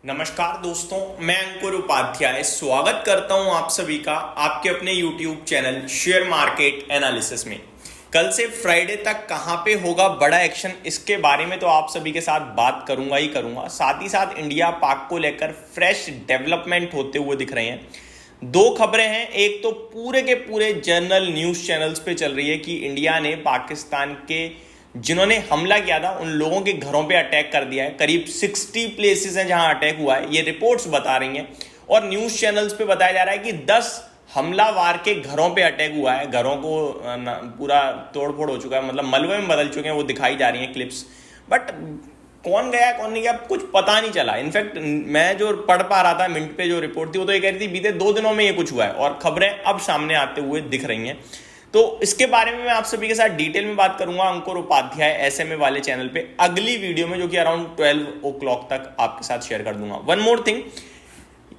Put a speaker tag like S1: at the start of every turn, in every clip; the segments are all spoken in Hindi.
S1: नमस्कार दोस्तों, मैं अंकुर उपाध्याय स्वागत करता हूं आप सभी का आपके अपने YouTube channel share market analysis में। कल से फ्राइडे तक कहां पे होगा बड़ा एक्शन, इसके बारे में तो आप सभी के साथ बात करूंगा ही करूंगा। साथ ही साथ इंडिया पाक को लेकर फ्रेश डेवलपमेंट होते हुए दिख रहे हैं। दो खबरें हैं, एक तो पूरे के पूरे जर्नल न्यूज चैनल्स पे चल रही है कि इंडिया ने पाकिस्तान के जिन्होंने हमला किया था उन लोगों के घरों पे अटैक कर दिया है। करीब 60 प्लेसेस हैं जहां अटैक हुआ है, ये रिपोर्ट्स बता रही हैं। और न्यूज चैनल्स पे बताया जा रहा है कि 10 हमलावर के घरों पे अटैक हुआ है। घरों को पूरा तोड़फोड़ हो चुका है, मतलब मलबे में बदल चुके हैं, वो दिखाई जा रही हैं क्लिप्स। बट कौन गया कौन नहीं गया कुछ पता नहीं चला। इनफैक्ट मैं जो पढ़ पा रहा था मिनट पे जो रिपोर्ट थी, वो तो ये कह रही थी बीते 2 दिनों में ये कुछ हुआ है, और खबरें अब सामने आते हुए दिख रही हैं। तो इसके बारे में मैं आप सभी के साथ डिटेल में बात करूंगा अंकुर उपाध्याय एसएमए वाले चैनल पे अगली वीडियो में, जो कि अराउंड 12 o'clock तक आपके साथ शेयर कर दूंगा। वन मोर थिंग,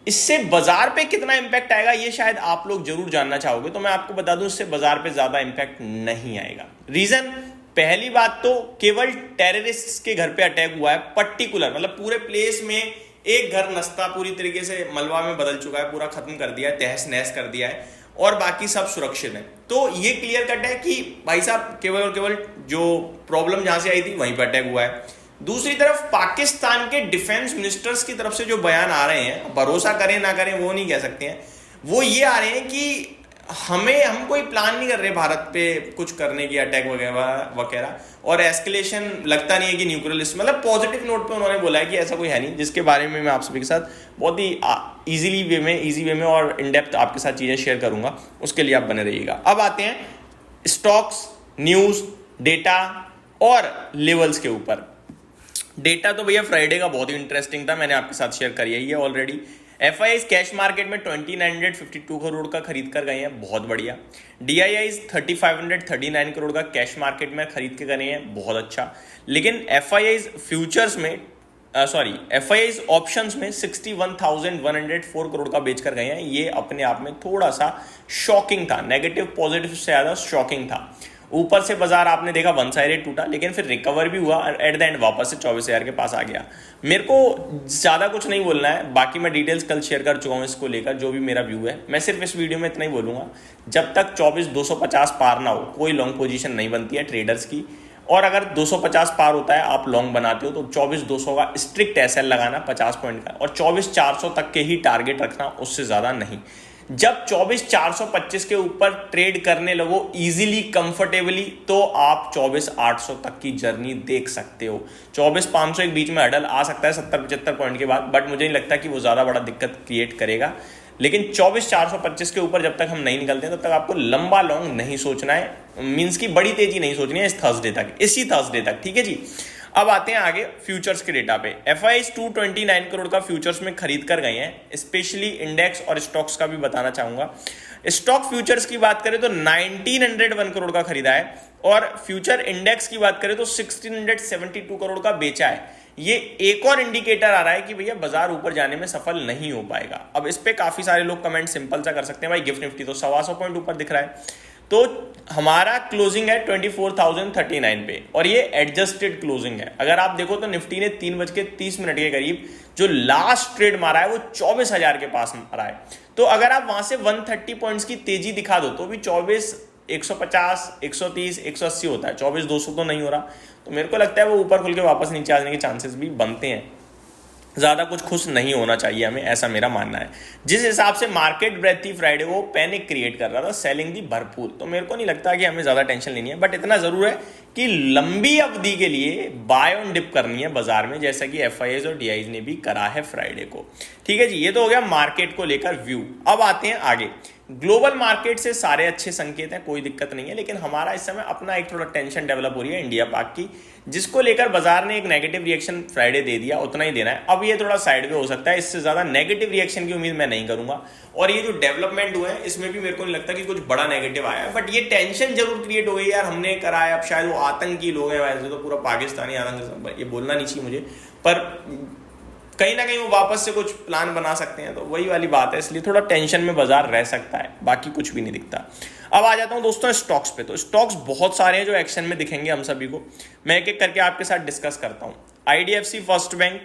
S1: इससे बाजार पे कितना इंपैक्ट आएगा ये शायद आप लोग जरूर जानना चाहोगे, तो मैं आपको बता दूं इससे बाजार पे ज्यादा इंपैक्ट नहीं आएगा। रीजन, पहली बात तो केवल टेररिस्ट के घर पे अटैक हुआ है, पर्टिकुलर मतलब पूरे प्लेस में एक घर नस्ता पूरी तरीके से मलबा में बदल चुका है, पूरा खत्म कर दिया है, तहस नहस कर दिया है, और बाकी सब सुरक्षित है। तो ये क्लियर कट है कि भाई साहब केवल और केवल जो प्रॉब्लम जहां से आई थी वहीं पर अटैक हुआ है। दूसरी तरफ पाकिस्तान के डिफेंस मिनिस्टर्स की तरफ से जो बयान आ रहे हैं, भरोसा करें ना करें वो नहीं कह सकते हैं, वो ये आ रहे हैं कि हम कोई प्लान नहीं कर रहे भारत पे कुछ करने की, अटैक वगैरह वगैरह, और एस्केलेशन लगता नहीं है कि न्यूक्लियर, मतलब पॉजिटिव नोट पे उन्होंने बोला है कि ऐसा कोई है नहीं, जिसके बारे में मैं आप सभी के साथ बहुत ही इजी वे में और इन डेप्थ आपके साथ चीजें शेयर करूंगा, उसके लिए आप बने रहिएगा। अब आते हैं स्टॉक्स, न्यूज, डेटा और लेवल्स के ऊपर। डेटा तो भैया फ्राइडे का बहुत ही इंटरेस्टिंग था, मैंने आपके साथ शेयर करी है ऑलरेडी। एफआईआईज कैश मार्केट में 2952 करोड़ का खरीद कर गए हैं, बहुत बढ़िया। डीआईआईज 3539 करोड़ का कैश मार्केट में खरीद के गए हैं, बहुत अच्छा। लेकिन एफआईआईज फ्यूचर्स में एफआईआईज ऑप्शंस में 61,104 करोड़ का बेचकर गए हैं। ये अपने आप में थोड़ा सा शॉकिंग था, नेगेटिव पॉजिटिव से ज्यादा शॉकिंग था। ऊपर से बाजार आपने देखा वन साइडेड टूटा, लेकिन फिर रिकवर भी हुआ, एट द एंड वापस से 24,000 के पास आ गया। मेरे को ज्यादा कुछ नहीं बोलना है, बाकी मैं डिटेल्स कल शेयर कर चुका हूं इसको लेकर, जो भी मेरा व्यू है। मैं सिर्फ इस वीडियो में इतना ही बोलूंगा, जब तक 24,250 पार ना हो कोई लॉन्ग पोजीशन नहीं बनती है ट्रेडर्स की। और अगर 250 पार होता है, आप लॉन्ग बनाते हो, तो 24,200 का स्ट्रिक्ट एसएल लगाना 50 पॉइंट का, और 24,400 तक के ही टारगेट रखना, उससे ज्यादा नहीं। जब 24,425 के ऊपर ट्रेड करने लगो इजीली कंफर्टेबली, तो आप 24,800 तक की जर्नी देख सकते हो। 24,500 एक बीच में हडल आ सकता है 70-75 पॉइंट के बाद, बट मुझे नहीं लगता कि वो ज्यादा बड़ा दिक्कत क्रिएट करेगा। लेकिन 24,425 के ऊपर जब तक हम नहीं निकलते तब तक आपको लंबा लॉन्ग नहीं सोचना है, मींस की बड़ी तेजी नहीं सोचनी है इसी थर्सडे तक, ठीक है जी। अब आते हैं आगे फ्यूचर्स के डेटा पे। एफआईआईज 229 करोड़ का फ्यूचर्स में खरीद कर गए हैं। स्पेशली इंडेक्स और स्टॉक्स का भी बताना चाहूंगा। स्टॉक फ्यूचर्स की बात करें तो 1901 करोड़ का खरीदा है, और फ्यूचर इंडेक्स की बात करें तो 1672 करोड़ का बेचा है। ये एक और इंडिकेटर आ रहा है कि भैया बाजार ऊपर जाने में सफल नहीं हो पाएगा। अब इस पे काफी सारे लोग कमेंट सिंपल सा कर सकते हैं, भाई गिफ्ट निफ्टी तो 125 पॉइंट ऊपर दिख रहा है, तो हमारा क्लोजिंग है 24,039 पे, और ये एडजस्टेड क्लोजिंग है। अगर आप देखो तो निफ्टी ने 3:30 के करीब जो लास्ट ट्रेड मारा है वो 24,000 के पास मारा है। तो अगर आप वहां से 130 पॉइंट्स की तेजी दिखा दो तो भी 24,150, 130, 180 होता है, 24,200 तो नहीं हो रहा। तो मेरे को लगता है वो ऊपर खुल के वापस नीचे आने के चांसेस भी बनते हैं। ज्यादा कुछ खुश नहीं होना चाहिए हमें, ऐसा मेरा मानना है। जिस हिसाब से मार्केट ब्रेथ थी फ्राइडे, वो पैनिक क्रिएट कर रहा था, सेलिंग थी भरपूर, तो मेरे को नहीं लगता कि हमें ज्यादा टेंशन लेनी है। बट इतना जरूर है कि लंबी अवधि के लिए बाय ऑन डिप करनी है बाजार में, जैसा कि एफआईआईज और डीआईज ने भी करा है फ्राइडे को, ठीक है जी। ये तो हो गया मार्केट को लेकर व्यू। अब आते हैं आगे। ग्लोबल मार्केट से सारे अच्छे संकेत हैं, कोई दिक्कत नहीं है, लेकिन हमारा इस समय अपना एक थोड़ा टेंशन डेवलप हो रही है इंडिया पाक की, जिसको लेकर बाजार ने एक नेगेटिव रिएक्शन फ्राइडे दे दिया, उतना ही देना है। अब ये थोड़ा साइड पे हो सकता है, इससे ज्यादा नेगेटिव रिएक्शन की उम्मीद मैं नहीं करूंगा। और ये जो डेवलपमेंट हुए हैं इसमें भी मेरे को नहीं लगता कि कुछ बड़ा नेगेटिव आया है, बट ये टेंशन जरूर क्रिएट हो गई यार, हमने कराया, अब शायद वो आतंकी लोग हैं, वैसे तो पूरा पाकिस्तानी आतंक, ये बोलना नहीं चाहिए मुझे, पर कहीं ना कहीं वो वापस से कुछ प्लान बना सकते हैं, तो वही वाली बात है, इसलिए थोड़ा टेंशन में बाजार रह सकता है, बाकी कुछ भी नहीं दिखता। अब आ जाता हूं दोस्तों स्टॉक्स पे। तो स्टॉक्स बहुत सारे हैं जो एक्शन में दिखेंगे हम सभी को, मैं एक एक करके आपके साथ डिस्कस करता हूं। IDFC First Bank,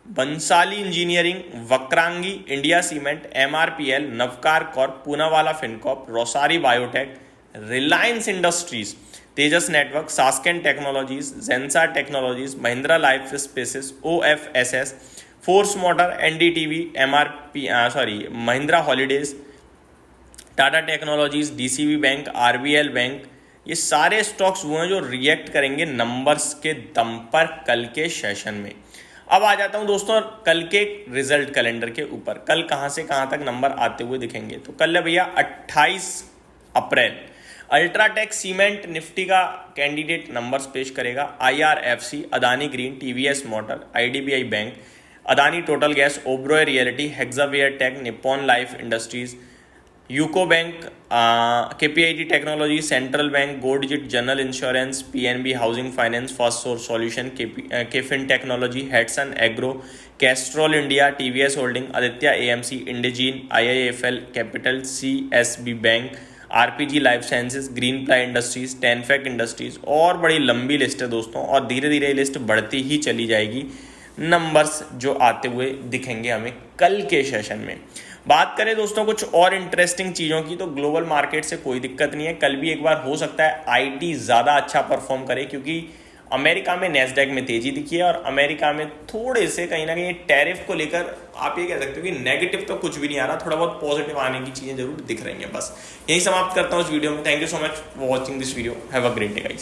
S1: Bansali Engineering, Vakrangee, India Cement, MRPL, Navkar Corp, Poonawalla Fincorp, Rossari Biotech, Reliance Industries, Tejas Network, Sasken Technologies, Zensar Technologies, Mahindra Life Spaces, OFSS, Force Motor, NDTV, Mahindra Holidays, Tata Technologies, DCB Bank, RBL Bank, ये सारे स्टॉक्स वो हैं जो रिएक्ट करेंगे नंबर्स के दम पर कल के सेशन में। अब आ जाता हूं दोस्तों कल के रिजल्ट कैलेंडर के ऊपर। कल कहां से कहां तक नंबर आते हुए दिखेंगे, तो कल है भैया 28 अप्रैल। अल्ट्राटेक सीमेंट निफ्टी का कैंडिडेट नंबर्स पेश करेगा। IRFC, Adani green, TVS motor, IDBI bank, Adani total gas, Oberoi reality, Hexaware tech, Nippon life industries, UCO bank, KPIT technology, central bank, गोल्डजिट general insurance, PNB housing finance, first source solution, KFin technology, Hatsun agro, Castrol India, TVS holding, Aditya AMC, Indegene, IIFL capital, CSB bank, RPG life sciences, green ply industries, Tanfac industries, और बड़ी लंबी लिस्ट है दोस्तों, और धीरे धीरे लिस्ट बढ़ती ही चली जाएगी नंबर्स जो आते हुए दिखेंगे हमें कल के सेशन में। बात करें दोस्तों कुछ और इंटरेस्टिंग चीज़ों की, तो ग्लोबल मार्केट से कोई दिक्कत नहीं है। कल भी एक बार हो सकता है IT ज़्यादा अच्छा परफॉर्म करे, क्योंकि अमेरिका में नैस्डैक में तेजी दिखी है और अमेरिका में थोड़े से कहीं ना कहीं टैरिफ को लेकर आप ये कह सकते हो कि नेगेटिव तो कुछ भी नहीं आ रहा, थोड़ा बहुत पॉजिटिव आने की चीज़ें जरूर दिख रही हैं। बस यही समाप्त करता हूँ इस वीडियो में। Thank you so much for watching this video. Have a great day guys.